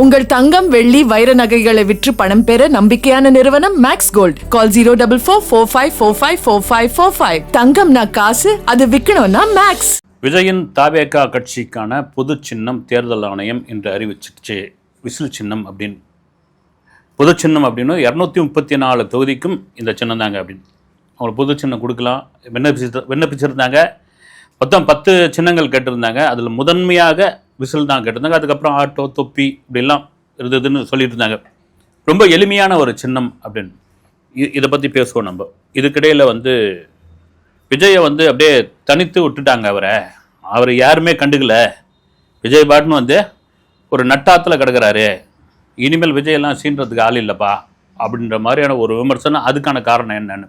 உங்கள் தங்கம் வெள்ளி வைர நகைகளை விற்று பணம் பெற நம்பிக்கையான நிறுவனம் மேக்ஸ் கோல்ட். கால் 04454545545. தங்கம்னா காசு, அது விற்கணும்னா மேக்ஸ். விஜயின் தாவேகா கட்சிக்கான பொது சின்னம் தேர்தல் ஆணையம் என்று அறிவிச்சிருச்சு. விசில் சின்னம் அப்படின்னு பொது சின்னம் அப்படின்னு 234 தொகுதிக்கும் இந்த சின்னம் தாங்க அப்படின்னு அவங்களுக்கு பொது சின்னம் கொடுக்கலாம் விண்ணப்பிச்சிருந்தாங்க. மொத்தம் 10 சின்னங்கள் கேட்டிருந்தாங்க. அதில் முதன்மையாக விசில் தான் கேட்டிருந்தாங்க. அதுக்கப்புறம் ஆட்டோ, தொப்பி இப்படிலாம் இருந்ததுன்னு சொல்லிட்டு இருந்தாங்க. ரொம்ப எளிமையான ஒரு சின்னம் அப்படின்னு இதை பற்றி பேசுவோம் நம்ம. இதுக்கிடையில் விஜயை அப்படியே தனித்து விட்டுட்டாங்க. அவரை யாருமே கண்டுக்கல. விஜய் பாட்டுன்னு ஒரு நட்டாத்தில் கிடக்கிறாரு, இனிமேல் விஜயெல்லாம் சீன்றதுக்கு ஆள் இல்லைப்பா அப்படின்ற மாதிரியான ஒரு விமர்சனம். அதுக்கான காரணம் என்னன்னு,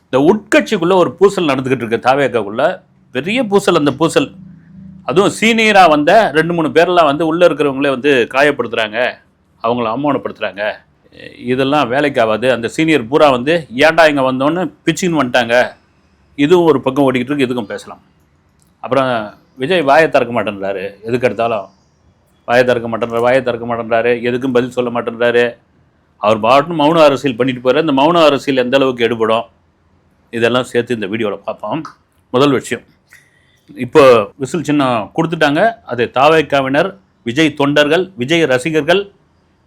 இந்த உட்கட்சிக்குள்ளே ஒரு பூசல் நடந்துக்கிட்டு இருக்கு. தாவேக்காக்குள்ளே பெரிய பூசல். அந்த பூசல் அதுவும் சீனியராக 2-3 பேர்லாம் உள்ளே இருக்கிறவங்களே காயப்படுத்துகிறாங்க, அவங்கள அவமானப்படுத்துகிறாங்க. இதெல்லாம் வேலைக்கு ஆகாது. அந்த சீனியர் பூரா ஏன்டா இங்கே வந்தோன்னு பிச்சுன்னு வந்துட்டாங்க. இதுவும் ஒரு பக்கம் ஓடிக்கிட்டு இருக்கு. இதுக்கும் பேசலாம். அப்புறம் விஜய் வாயை திறக்க மாட்டேன்றாரு. எதுக்கு எடுத்தாலும் வாயை திறக்க மாட்டேன்றாரு. எதுக்கும் பதில் சொல்ல மாட்டேன்றாரு. அவர் பாட்டுன்னு மௌன அரசியல் பண்ணிட்டு போகிறார். இந்த மௌன அரசியல் எந்த அளவுக்கு எடுபடும், இதெல்லாம் சேர்த்து இந்த வீடியோவில் பார்ப்போம். முதல் விஷயம், இப்போ விசில் சின்னம் கொடுத்துட்டாங்க. அது தாவேக்காவினர், விஜய் தொண்டர்கள், விஜய் ரசிகர்கள்,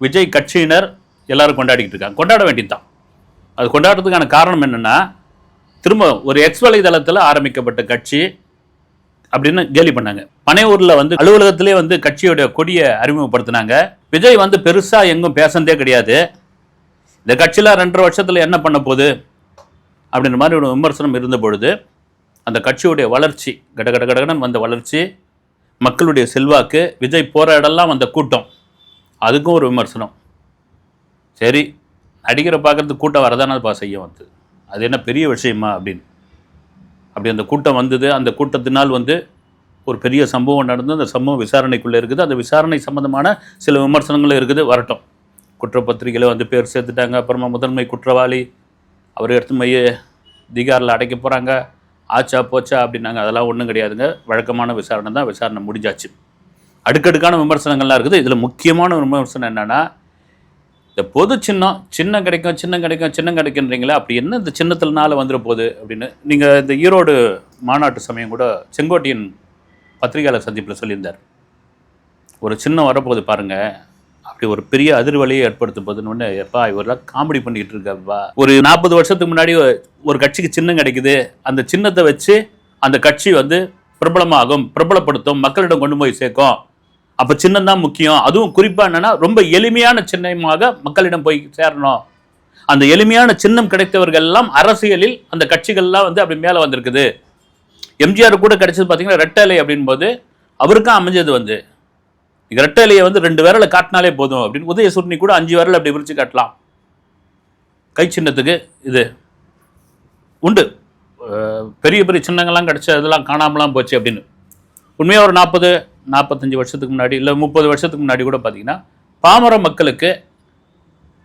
விஜய் கட்சியினர் எல்லாரும் கொண்டாடிக்கிட்டு இருக்காங்க. கொண்டாட வேண்டியதுதான். அது கொண்டாடுறதுக்கான காரணம் என்னென்னா, திரும்ப ஒரு எக்ஸ் வலைதளத்தில் ஆரம்பிக்கப்பட்ட கட்சி அப்படின்னு கேலி பண்ணாங்க. பனையூரில் அலுவலகத்திலே கட்சியோட கொடியை அறிமுகப்படுத்தினாங்க. விஜய் பெருசாக எங்கும் பேசந்தே கிடையாது. இந்த கட்சியில் 2.5 வருஷத்தில் என்ன பண்ண போகுது அப்படின்ற மாதிரி ஒரு விமர்சனம் இருந்த பொழுது, அந்த கட்சியுடைய வளர்ச்சி கடகடன்னு வளர்ச்சி, மக்களுடைய செல்வாக்கு, விஜய் போகிற இடம்லாம் கூட்டம், அதுக்கும் ஒரு விமர்சனம். சரி, நடிகரை பார்க்குறதுக்கு கூட்டம் வரதானப்பா செய்ய அது என்ன பெரிய விஷயமா அப்படின்னு. அப்படி அந்த கூட்டம் வந்தது. அந்த கூட்டத்தினால் ஒரு பெரிய சம்பவம் நடந்து, அந்த சம்பவம் விசாரணைக்குள்ளே இருக்குது. அந்த விசாரணை சம்பந்தமான சில விமர்சனங்களும் இருக்குது. வரட்டும். குற்றப்பத்திரிகையில் பேர் சேர்த்துட்டாங்க. அப்புறமா முதன்மை குற்றவாளி அவர் எடுத்து திகாரில் அடைக்க போகிறாங்க. ஆச்சா போச்சா அப்படின்னாங்க. அதெல்லாம் ஒன்றும் கிடையாதுங்க. வழக்கமான விசாரணை தான். விசாரணை முடிஞ்சாச்சு. அடுக்கடுக்கான விமர்சனங்கள்லாம் இருக்குது. இதில் முக்கியமான விமர்சனம் என்னென்னா, இந்த பொது சின்னம் கிடைக்குன்றீங்களா, அப்படி என்ன இந்த சின்னத்தினால வந்துட போகுது அப்படின்னு. நீங்கள் இந்த ஈரோடு மாநாட்டு சமயம் கூட செங்கோட்டையன் பத்திரிகையாளர் சந்திப்பில் சொல்லியிருந்தார். ஒரு சின்னம் வரப்போகுது பாருங்கள், அப்படி ஒரு பெரிய அதிர்வலையை ஏற்படுத்த போகுதுன்னு. எப்பா இவரெல்லாம் காமெடி பண்ணிக்கிட்டு இருக்கப்பா. ஒரு 40 வருஷத்துக்கு முன்னாடி ஒரு கட்சிக்கு சின்னம் கிடைக்குது. அந்த சின்னத்தை வச்சு அந்த கட்சி பிரபலமாகும், பிரபலப்படுத்தும், மக்களிடம் கொண்டு போய் சேர்க்கும். அப்போ சின்னம் தான் முக்கியம். அதுவும் குறிப்பாக என்னென்னா, ரொம்ப எளிமையான சின்னமாக மக்களிடம் போய் சேரணும். அந்த எளிமையான சின்னம் கிடைத்தவர்கள் எல்லாம் அரசியலில் அந்த கட்சிகள்லாம் அப்படி மேலே வந்திருக்குது. எம்ஜிஆர் கூட கிடைச்சது பார்த்தீங்கன்னா ரெட்டலை அப்படின்போது அவருக்கும் அமைஞ்சது ரெட்டலையை 2 விரலை காட்டினாலே போதும் அப்படின்னு. உதயசூர்ணி கூட 5 விரல் அப்படி விரிச்சு காட்டலாம். கை சின்னத்துக்கு இது உண்டு. பெரிய பெரிய சின்னங்கள்லாம் கிடைச்ச இதெல்லாம் காணாமலாம் போச்சு அப்படின்னு. உண்மையாக ஒரு 40-45 வருஷத்துக்கு முன்னாடி, இல்லை 30 வருஷத்துக்கு முன்னாடி கூட பார்த்தீங்கன்னா, பாமர மக்களுக்கு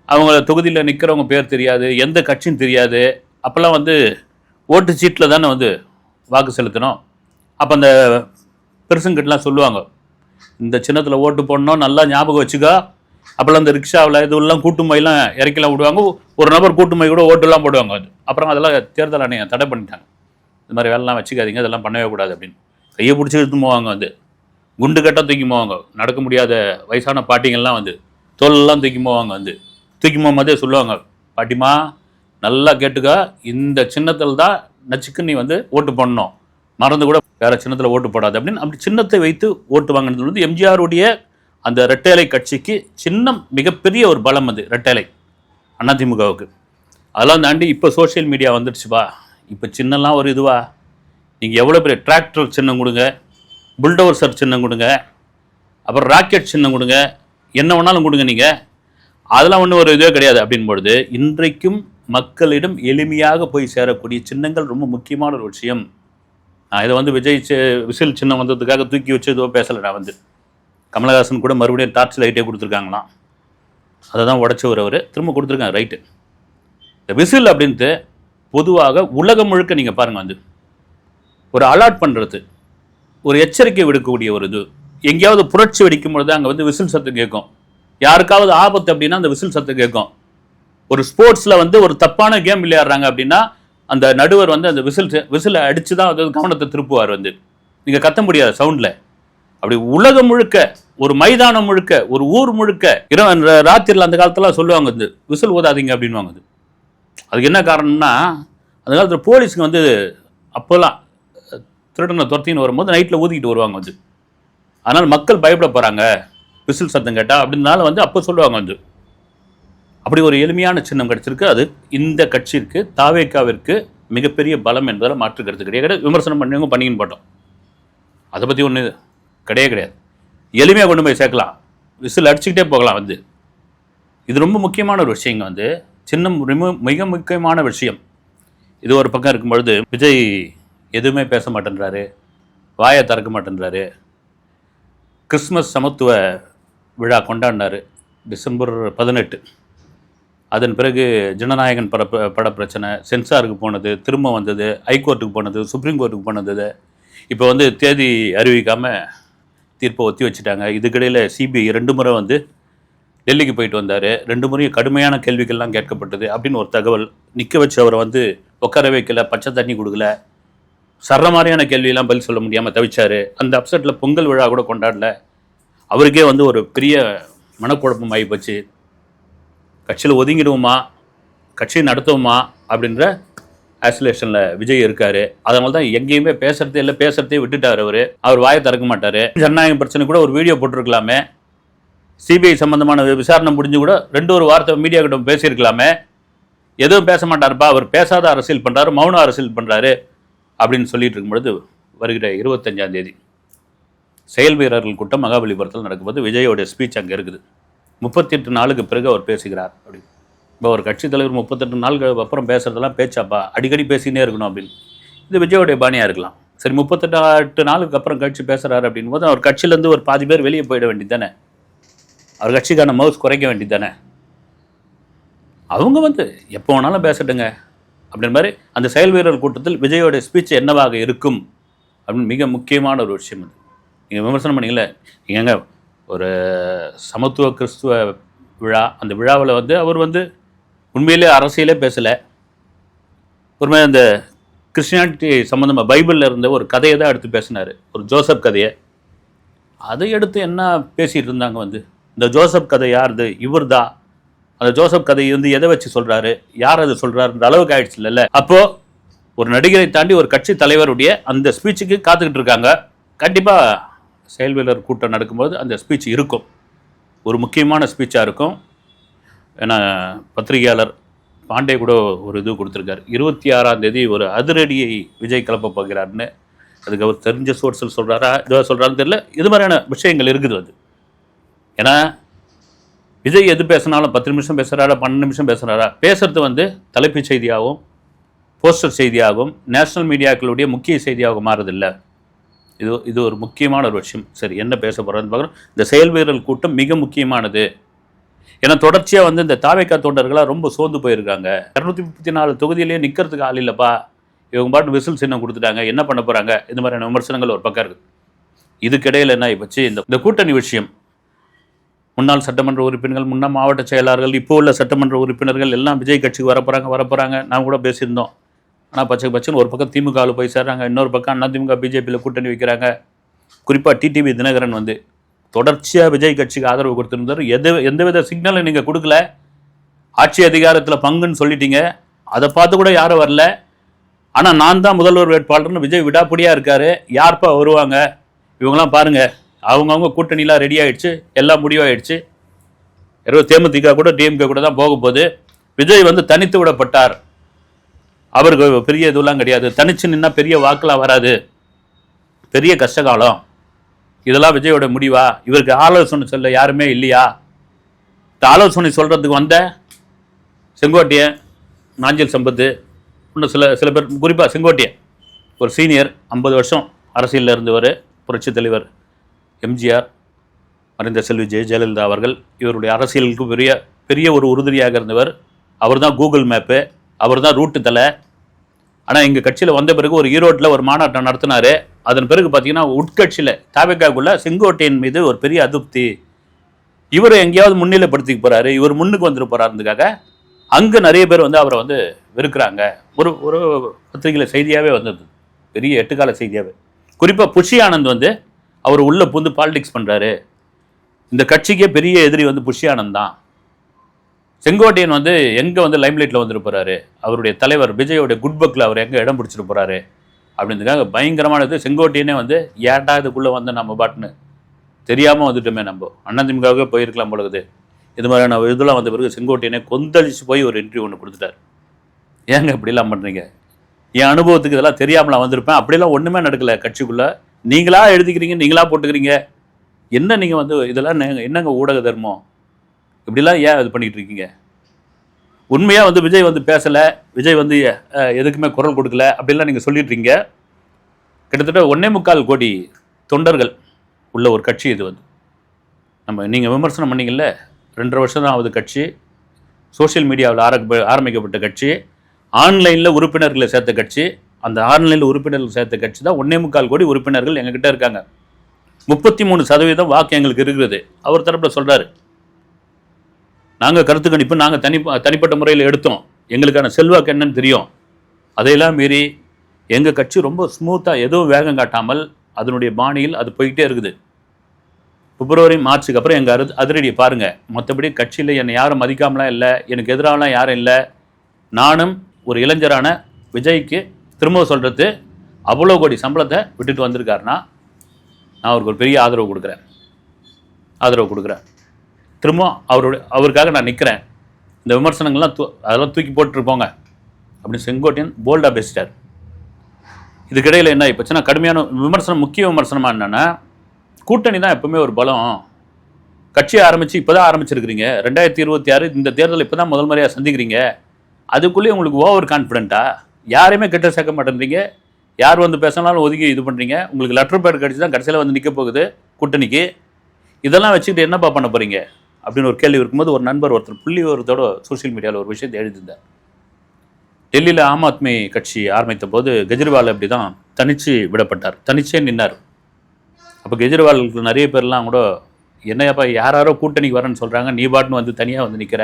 அவங்கள தொகுதியில் நிற்கிறவங்க பேர் தெரியாது, எந்த கட்சியும் தெரியாது. அப்போல்லாம் ஓட்டு சீட்டில் தானே வாக்கு செலுத்தணும். அப்போ அந்த பெருசுங்கிட்டலாம் சொல்லுவாங்க, இந்த சின்னத்தில் ஓட்டு போடணும், நல்லா ஞாபகம் வச்சுக்கோ. அப்போல்லாம் இந்த ரிக்ஷாவில் இதுவெல்லாம் கூட்டுமையெல்லாம் இறக்கலாம் விடுவாங்க. ஒரு நபர் கூட்டுமை கூட ஓட்டுலாம் போடுவாங்க. அதெல்லாம் தேர்தல் ஆணையம் தடை பண்ணிட்டாங்க. இந்த மாதிரி வேலைலாம் வச்சுக்காதீங்க, இதெல்லாம் பண்ணவே கூடாது அப்படின்னு. கையை பிடிச்சி எடுத்து போவாங்க. குண்டு கட்டாக தூக்கி போவாங்க. நடக்க முடியாத வயசான பாட்டிங்கள்லாம் தோலெல்லாம் தூக்கி போவாங்க. தூக்கி போகும்போதே சொல்லுவாங்க, பாட்டிமா நல்லா கேட்டுக்க, இந்த சின்னத்தில் தான் நச்சுக்கு நீ ஓட்டு போடணும், மறந்து கூட வேறு சின்னத்தில் ஓட்டு போடாது அப்படின்னு. அப்படி சின்னத்தை வைத்து ஓட்டு வாங்கினது எம்ஜிஆருடைய அந்த ரெட்டேலை கட்சிக்கு சின்னம் மிகப்பெரிய ஒரு பலம். ரெட்டேலை அதிமுகவுக்கு. அதெல்லாம் தாண்டி இப்போ சோஷியல் மீடியா வந்துடுச்சுப்பா. இப்போ சின்னம்லாம் ஒரு இதுவா, நீங்கள் எவ்வளோ பெரிய டிராக்டர் சின்னம் கொடுங்க, புல்டோசர் சின்னம் கொடுங்க, அப்புறம் ராக்கெட் சின்னம் கொடுங்க, என்ன வேணாலும் கொடுங்க நீங்கள், அதெல்லாம் ஒன்றும் ஒரு இதுவே கிடையாது அப்படின்பொழுது, இன்றைக்கும் மக்களிடம் எளிமையாக போய் சேரக்கூடிய சின்னங்கள் ரொம்ப முக்கியமான ஒரு விஷயம். நான் இதை விஜய் விசில் சின்னம் வந்ததுக்காக தூக்கி வச்சு இதுவோ பேசலை. நான் கமலஹாசன் கூட மறுபடியும் டார்ச் லைட்டே கொடுத்துருக்காங்களாம். அதை தான் உடச்சவர் அவர் திரும்ப கொடுத்துருக்காங்க. ரைட்டு. இந்த விசில் அப்படின்ட்டு பொதுவாக உலகம் முழுக்க நீங்கள் பாருங்கள், ஒரு அலாட் பண்ணுறது, ஒரு எச்சரிக்கை விடுக்கக்கூடிய ஒரு இது. எங்கேயாவது புரட்சி வெடிக்கும் பொழுது அங்கே விசில் சத்தம் கேட்கும். யாருக்காவது ஆபத்து அப்படின்னா அந்த விசில் சத்தம் கேட்கும். ஒரு ஸ்போர்ட்ஸில் வந்து ஒரு தப்பான கேம் விளையாடுறாங்க அப்படின்னா அந்த நடுவர் வந்து அந்த விசிலை அடித்து தான் அது கவனத்தை திருப்புவார். வந்து நீங்கள் கத்த முடியாது சவுண்டில். அப்படி உலகம் முழுக்க, ஒரு மைதானம் முழுக்க, ஒரு ஊர் முழுக்க ராத்திரியில் அந்த காலத்தில் சொல்லுவாங்க வந்து விசில் ஊதாதீங்க அப்படின்வாங்க. அதுக்கு என்ன காரணம்னா அந்த காலத்தில் போலீஸுக்கு வந்து அப்போல்லாம் திருடனை துரத்தின்னு வரும்போது நைட்டில் ஊதிக்கிட்டு வருவாங்க வந்து. அதனால் மக்கள் பயப்பட போகிறாங்க விசில் சத்தம் கேட்டால் அப்படின்னால வந்து அப்போ சொல்லுவாங்க வந்து. அப்படி ஒரு எளிமையான சின்னம் கிடச்சிருக்கு. அது இந்த கட்சிக்கு தாவேக்காவிற்கு மிகப்பெரிய பலம் என்பதில் மாற்று கருத்து கிடையாது. விமர்சனம் பண்ணிவங்க பண்ணிக்கின்னு போட்டோம், அதை பற்றி ஒன்று கிடையாது. எளிமையாக கொண்டு போய் சேர்க்கலாம், விசில் அடிச்சுக்கிட்டே போகலாம் வந்து. இது ரொம்ப முக்கியமான ஒரு விஷயங்க வந்து. சின்னம் மிக முக்கியமான விஷயம். இது ஒரு பக்கம் இருக்கும் பொழுது விஜய் எதுவுமே பேச மாட்டேன்றாரு, வாயை திறக்க மாட்டேன்றாரு. கிறிஸ்மஸ் சமத்துவ விழா கொண்டாடினார் டிசம்பர் 18. அதன் பிறகு ஜனநாயகன் பட பிரச்சனை, சென்சாருக்கு போனது, திரும்ப வந்தது, ஹைகோர்ட்டுக்கு போனது, சுப்ரீம் கோர்ட்டுக்கு போனது. இப்போ வந்து தேதி அறிவிக்காமல் தீர்ப்பை ஒத்தி வச்சுட்டாங்க. இதுக்கிடையில் சிபிஐ 2 முறை வந்து டெல்லிக்கு போயிட்டு வந்தார். 2 முறையும் கடுமையான கேள்விகள்லாம் கேட்கப்பட்டது அப்படின்னு ஒரு தகவல். நிற்க வச்சு அவரை வந்து உட்கார வைக்கல, பச்சை தண்ணி கொடுக்கல, சர்ற மாதிரியான கேள்வியெல்லாம் பதில் சொல்ல முடியாமல் தவிச்சார். அந்த அப்செட்டில் பொங்கல் விழா கூட கொண்டாடல. அவருக்கே வந்து ஒரு பெரிய மனக்குழப்பம் ஆகி போச்சு. கட்சியில் ஒதுங்கிடுவோமா, கட்சியை நடத்துவோமா அப்படின்ற ஐசோலேஷனில் விஜய் இருக்கார். அதனால தான் எங்கேயுமே பேசுகிறதே இல்லை, பேசுகிறதே விட்டுட்டார். அவர் வாயை திறக்க மாட்டார். ஜனநாயக பிரச்சனை கூட ஒரு வீடியோ போட்டிருக்கலாமே, சிபிஐ சம்பந்தமான விசாரணை முடிஞ்சு கூட 2 வார்த்தை மீடியா கிட்ட பேசியிருக்கலாமே. எதுவும் பேச மாட்டாருப்பா, அவர் பேசாத அரசியல் பண்ணுறாரு, மௌன அரசியல் பண்ணுறாரு அப்படின்னு சொல்லிட்டு இருக்கும்பொழுது வருகிற 25ஆம் தேதி செயல் வீரர்கள் கூட்டம் மகாபலிபுரத்தில் நடக்கும்போது விஜயோடைய ஸ்பீச் அங்கே இருக்குது. 38 நாளுக்கு பிறகு அவர் பேசுகிறார் அப்படின்னு. இப்போ ஒரு கட்சி தலைவர் 38 நாளுக்கு அப்புறம் பேசுகிறதெல்லாம் பேச்சாப்பா, அடிக்கடி பேசினே இருக்கணும் அப்படின்னு. இது விஜயோடைய பாணியாக இருக்கலாம். சரி, 38 நாளுக்கு அப்புறம் கட்சி பேசுகிறாரு அப்படின் போது அவர் கட்சியிலேருந்து ஒரு பாதி பேர் வெளியே போயிட வேண்டியது தானே, அவர் கட்சிக்கான மவுஸ் குறைக்க வேண்டியது தானே. அவங்க வந்து எப்போ வேணாலும் பேசட்டுங்க அப்படின்ற மாதிரி அந்த செயல் வீரர் கூட்டத்தில் விஜயோடைய ஸ்பீச் என்னவாக இருக்கும் அப்படின்னு மிக முக்கியமான ஒரு விஷயம். அது நீங்கள் விமர்சனம் பண்ணீங்களே, ஏங்க ஒரு சமத்துவ கிறிஸ்துவ விழா, அந்த விழாவில் வந்து அவர் வந்து உண்மையிலே அரசியலே பேசலை. ஒருமே அந்த கிறிஸ்டியானிட்டி சம்மந்தமாக பைபிளில் இருந்த ஒரு கதையை தான் எடுத்து பேசினார், ஒரு ஜோசப் கதையை. அதை எடுத்து என்ன பேசிகிட்டு இருந்தாங்க வந்து, இந்த ஜோசப் கதை யாருது, இவர் தான். அந்த ஜோசப் கதை வந்து எதை வச்சு சொல்கிறாரு, யார் அதை சொல்கிறாருன்ற அளவுக்கு ஆயிடுச்சு இல்லைல்ல. அப்போது ஒரு நடிகரை தாண்டி ஒரு கட்சி தலைவருடைய அந்த ஸ்பீச்சுக்கு காத்துக்கிட்டு இருக்காங்க. கண்டிப்பாக செயல் வீரர் கூட்டம் நடக்கும்போது அந்த ஸ்பீச் இருக்கும், ஒரு முக்கியமான ஸ்பீச்சாக இருக்கும். ஏன்னா பத்திரிகையாளர் பாண்டே கூட ஒரு இது கொடுத்துருக்காரு, 26ஆம் தேதி ஒரு அதிரடியை விஜய் கிளப்ப போகிறாருன்னு. அதுக்கு அவர் தெரிஞ்ச சோர்ஸில் சொல்கிறாரா இதுவாக சொல்கிறாருன்னு தெரியல. இது மாதிரியான விஷயங்கள் இருக்குது அது. ஏன்னா விஜய் எது பேசினாலும் 10 நிமிஷம் பேசுகிறாரா, 12 நிமிஷம் பேசுகிறாரா, பேசுகிறது வந்து தலைப்புச் செய்தியாகவும் போஸ்டர் செய்தியாகவும் நேஷனல் மீடியாக்களுடைய முக்கிய செய்தியாகவும் மாறுதில்லை. இது ஒரு முக்கியமான ஒரு விஷயம். சரி, என்ன பேச போகிறோன்னு பார்க்குறோம். இந்த செயல் வீரர்கள் கூட்டம் மிக முக்கியமானது. ஏன்னா தொடர்ச்சியாக வந்து இந்த தாவேக்கா தொண்டர்களாக ரொம்ப சோர்ந்து போயிருக்காங்க. 234 தொகுதியிலேயே நிற்கிறதுக்கு ஆள் இல்லைப்பா, இவங்க பாட்டு விசில் சின்னம் கொடுத்துட்டாங்க, என்ன பண்ண போகிறாங்க, இந்த மாதிரியான விமர்சனங்கள் ஒரு பக்கம் இருக்குது. இதுக்கிடையில் என்ன ஆகிப்போச்சு, இந்த கூட்டணி விஷயம். முன்னாள் சட்டமன்ற உறுப்பினர்கள், முன்னாள் மாவட்ட செயலாளர்கள், இப்போ உள்ள சட்டமன்ற உறுப்பினர்கள் எல்லாம் விஜய் கட்சிக்கு வரப்போகிறாங்க. நான் கூட பேசியிருந்தோம். ஆனால் பச்சைன்னு ஒரு பக்கம் திமுகவில் போய் சேர்றாங்க, இன்னொரு பக்கம் அதிமுக பிஜேபியில் கூட்டணி வைக்கிறாங்க. குறிப்பாக டிடிவி தினகரன் வந்து தொடர்ச்சியாக விஜய் கட்சிக்கு ஆதரவு கொடுத்துருந்தார். எந்தவித சிக்னலும் நீங்கள் கொடுக்கல, ஆட்சி அதிகாரத்தில் பங்குன்னு சொல்லிட்டீங்க, அதை பார்த்து கூட யாரும் வரல. ஆனால் நான் தான் முதல்வர் வேட்பாளர்னு விஜய் விடாப்படியாக இருக்கார். யார்ப்பா வருவாங்க, இவங்களாம் பாருங்கள், அவங்கவுங்க கூட்டணிலாம் ரெடி ஆகிடுச்சு, எல்லாம் முடிவாயிடுச்சு. தேமுதிக கூட டிஎம்கே கூட தான் போக போகுது. விஜய் வந்து தனித்து விடப்பட்டார், அவருக்கு பெரிய இதுலாம் கிடையாது, தனிச்சு நின்னா பெரிய வாக்கெலாம் வராது, பெரிய கஷ்டகாலம், இதெல்லாம் விஜயோட முடிவா, இவருக்கு ஆலோசனை சொல்ல யாருமே இல்லையா, இந்த ஆலோசனை சொல்கிறதுக்கு வந்த செங்கோட்டையன், நாஞ்சில் சம்பத்து, இன்னும் சில பேர், குறிப்பாக செங்கோட்டையன் ஒரு சீனியர், 50 வருஷம் அரசியலில் இருந்தவர், புரட்சி தலைவர் எம்ஜிஆர், மறைந்த செல்வி ஜெயலலிதா அவர்கள், இவருடைய அரசியலுக்கு பெரிய ஒரு உறுதுணையாக இருந்தவர். அவர் தான் கூகுள் மேப்பு, அவர் தான் ரூட்டு தலை. ஆனால் எங்கள் கட்சியில் வந்த பிறகு ஒரு ஈரோட்டில் ஒரு மாநாட்டம் நடத்தினார். அதன் பிறகு பார்த்தீங்கன்னா உட்கட்சியில் தாவேக்காக்குள்ள செங்கோட்டையன் மீது ஒரு பெரிய அதிருப்தி. இவர் எங்கேயாவது முன்னிலைப்படுத்திக்க போறாரு, இவர் முன்னுக்கு வந்துட்டு போறாருன்றதுக்காக அங்கே நிறைய பேர் வந்து அவரை வந்து வெறுக்கிறாங்க. ஒரு ஒரு பத்திரிகையில் செய்தியாகவே வந்தது, பெரிய எட்டுக்கால செய்தியாகவே. குறிப்பாக புஷி ஆனந்த் வந்து அவர் உள்ளே புந்து பாலிடிக்ஸ் பண்ணுறாரு, இந்த கட்சிக்கே பெரிய எதிரி வந்து புஷி ஆனந்த் தான். செங்கோட்டையன் வந்து எங்கே வந்து லைம்லைட்டில் வந்துட்டு போகிறாரு, அவருடைய தலைவர் விஜயோடைய குட் பக்கில் அவர் எங்கே இடம் பிடிச்சிட்டு போகிறாரு அப்படின்றதுக்காக பயங்கரமானது. செங்கோட்டையனே வந்து ஏன்டா இதுக்குள்ளே வந்து நம்ம பாட்டுன்னு தெரியாமல் வந்துட்டோமே, நம்ம அதிமுகவே போயிருக்கலாம் பொழுது, இது மாதிரியான இதெல்லாம் வந்த பிறகு செங்கோட்டையனே கொந்தளிச்சு போய் ஒரு இன்டர்வியூ ஒன்று கொடுத்துட்டார். ஏங்க இப்படிலாம் பண்ணுறீங்க, என் அனுபவத்துக்கு இதெல்லாம் தெரியாமல் நான் வந்திருப்பேன், அப்படிலாம் ஒன்றுமே நடக்கலை கட்சிக்குள்ளே, நீங்களா எழுதிக்கிறீங்க, நீங்களா போட்டுக்கிறீங்க, என்ன நீங்கள் வந்து இதெல்லாம் என்னங்க ஊடக தர்மம், இப்படிலாம் ஏன் இது பண்ணிகிட்டு இருக்கீங்க? உண்மையாக வந்து விஜய் வந்து பேசலை, விஜய் வந்து எதுக்குமே குரல் கொடுக்கல அப்படிலாம் நீங்கள் சொல்லிட்டுருங்க. கிட்டத்தட்ட 1.25 கோடி தொண்டர்கள் உள்ள ஒரு கட்சி இது வந்து. நம்ம நீங்கள் விமர்சனம் பண்ணிங்கல்ல, 2.5 வருஷம் தான் ஆகுது கட்சி, சோஷியல் மீடியாவில் ஆரம்பிக்கப்பட்ட கட்சி, ஆன்லைனில் உறுப்பினர்களை சேர்த்த கட்சி. அந்த ஆன்லைனில் உறுப்பினர்கள் சேர்த்த கட்சி தான் 1.25 கோடி உறுப்பினர்கள் எங்ககிட்ட இருக்காங்க. 33% வாக்கு எங்களுக்கு இருக்கிறது. அவர் தரப்பில் சொல்கிறாரு, நாங்கள் கருத்து கணிப்பு நாங்கள் தனிப்பட்ட முறையில் எடுத்தோம், எங்களுக்கான செல்வாக்கு என்னன்னு தெரியும், அதையெல்லாம் மீறி எங்கள் கட்சி ரொம்ப ஸ்மூத்தாக எதுவும் வேகம் காட்டாமல் அதனுடைய பாணியில் அது போய்கிட்டே இருக்குது. பிப்ரவரி மார்ச்சுக்கு அப்புறம் எங்கள் அதிரடியை பாருங்கள். மற்றபடி கட்சியில் என்னை யாரும் மதிக்காமலாம் இல்லை, எனக்கு எதிராகலாம் யாரும் இல்லை. நானும் ஒரு இளைஞரான விஜய்க்கு திரும்ப சொல்கிறது, அவ்வளோ கோடி சம்பளத்தை விட்டுட்டு வந்திருக்காருன்னா நான் அவருக்கு ஒரு பெரிய ஆதரவு கொடுக்குறேன். திரும்ப அவருக்காக நான் நிற்கிறேன். இந்த விமர்சனங்கள்லாம் அதெல்லாம் தூக்கி போட்டுருப்போங்க அப்படின்னு செங்கோட்டையன் போல்டாக பேசிட்டார். இதுக்கிடையில் என்ன இப்போச்சுன்னா கடுமையான விமர்சனம், முக்கிய விமர்சனமாக என்னென்னா, கூட்டணி தான் எப்பவுமே ஒரு பலம். கட்சியை ஆரம்பித்து இப்போ தான் ஆரம்பிச்சிருக்கிறீங்க, 2026 இந்த தேர்தல் இப்போ தான் முதல் முறையாக சந்திக்கிறீங்க, அதுக்குள்ளேயே உங்களுக்கு ஓவர் கான்ஃபிடென்ட்டா? யாரையுமே கிட்ட சேர்க்க மாட்டேன்றீங்க, யார் வந்து பேசினாலும் ஒதுக்கி இது பண்ணுறீங்க, உங்களுக்கு லெட்டர் பேர் கட்சி தான் கடைசியில் வந்து நிற்க போகுது கூட்டணிக்கு, இதெல்லாம் வச்சுக்கிட்டு என்னப்பா பண்ண போகிறீங்க அப்படின்னு ஒரு கேள்வி இருக்கும்போது, ஒரு நண்பர் ஒருத்தர் புள்ளி ஒருத்தோட சோஷியல் மீடியாவில் ஒரு விஷயத்தை எழுதியிருந்தார். டெல்லியில் ஆம் ஆத்மி கட்சி ஆரம்பித்த போது கெஜ்ரிவால் அப்படி தான் தனிச்சு விடப்பட்டார், தனிச்சே நின்னார். அப்போ கெஜ்ரிவாலுக்கு நிறைய பேர்லாம் கூட என்னையாப்பா யாரோ கூட்டணிக்கு வரேன்னு சொல்கிறாங்க, நீ பாட்டுன்னு வந்து தனியாக வந்து நிற்கிற,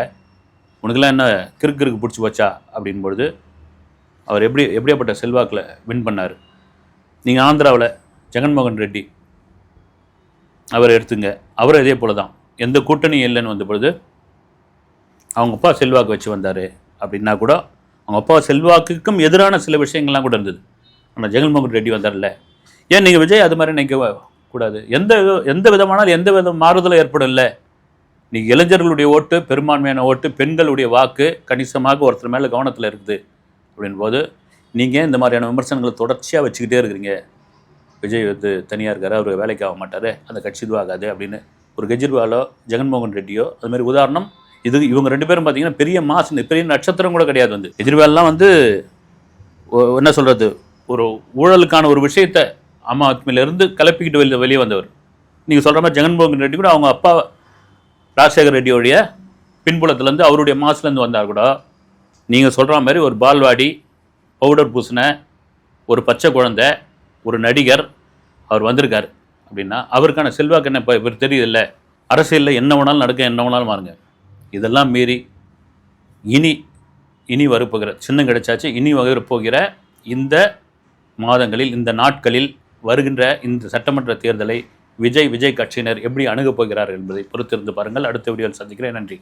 உனக்கெல்லாம் என்ன கிறுக்கு பிடிச்சி போச்சா அப்படின்பொழுது அவர் எப்படியாப்பட்ட செல்வாக்கில் வின் பண்ணார். நீங்கள் ஆந்திராவில் ஜெகன்மோகன் ரெட்டி அவர் எடுத்துங்க, அவரும் இதே போல தான், எந்த கூட்டணியும் இல்லைன்னு வந்த பொழுது அவங்க அப்பா செல்வாக்கு வச்சு வந்தார் அப்படின்னா கூட, அவங்க அப்பா செல்வாக்குக்கும் எதிரான சில விஷயங்கள்லாம் கூட இருந்தது. ஆனால் ஜெகன்மோகன் ரெட்டி வந்தார்ல, ஏன் நீங்கள் விஜய் அது மாதிரி நினைக்க கூடாது? எந்த விதமானால் எந்த வித மாறுதலும் ஏற்படும் இல்லை. நீங்கள் இளைஞர்களுடைய ஓட்டு, பெரும்பான்மையான ஓட்டு, பெண்களுடைய வாக்கு கணிசமாக ஒருத்தர் மேலே கவனத்தில் இருக்குது அப்படின் போது, நீங்கள் இந்த மாதிரியான விமர்சனங்களை தொடர்ச்சியாக வச்சுக்கிட்டே இருக்கிறீங்க. விஜய் வந்து தனியாக இருக்கார், அவர் வேலைக்கு ஆக மாட்டார், அந்த கட்சி இதுவாகாது அப்படின்னு ஒரு கெஜ்ரிவாலோ ஜெகன்மோகன் ரெட்டியோ அது மாதிரி உதாரணம். இவங்க 2 பேரும் பார்த்தீங்கன்னா பெரிய பெரிய நட்சத்திரம் கூட கிடையாது. வந்து கெஜ்ரிவால்லாம் வந்து என்ன சொல்கிறது, ஒரு ஊழலுக்கான ஒரு விஷயத்தை ஆம் ஆத்மியிலேருந்து கிளப்பிக்கிட்டு வெளியே வந்தவர். நீங்கள் சொல்கிற மாதிரி ஜெகன்மோகன் ரெட்டி கூட அவங்க அப்பா ராஜசேகர் ரெட்டியோடைய பின்புலத்துலேருந்து அவருடைய மாசுலேருந்து வந்தார் கூட, நீங்கள் சொல்கிற மாதிரி ஒரு பால்வாடி, பவுடர் பூசின ஒரு பச்சை குழந்தை, ஒரு நடிகர் அவர் வந்திருக்கார் அப்படின்னா அவருக்கான செல்வாக்கு என்ன இப்போ இவர் தெரியுதில்ல. அரசியலில் என்ன வேணாலும் நடக்க, என்ன வேணாலும் மாறுங்க. இதெல்லாம் மீறி இனி வரப்போகிற சின்னம் கிடைச்சாச்சு, இனி வரப்போகிற இந்த மாதங்களில், இந்த நாட்களில் வருகின்ற இந்த சட்டமன்ற தேர்தலை விஜய் கட்சியினர் எப்படி அணுகப் போகிறார்கள் என்பதை பொறுத்திருந்து பாருங்கள். அடுத்த வீடியோவில் சந்திக்கிறேன். நன்றி.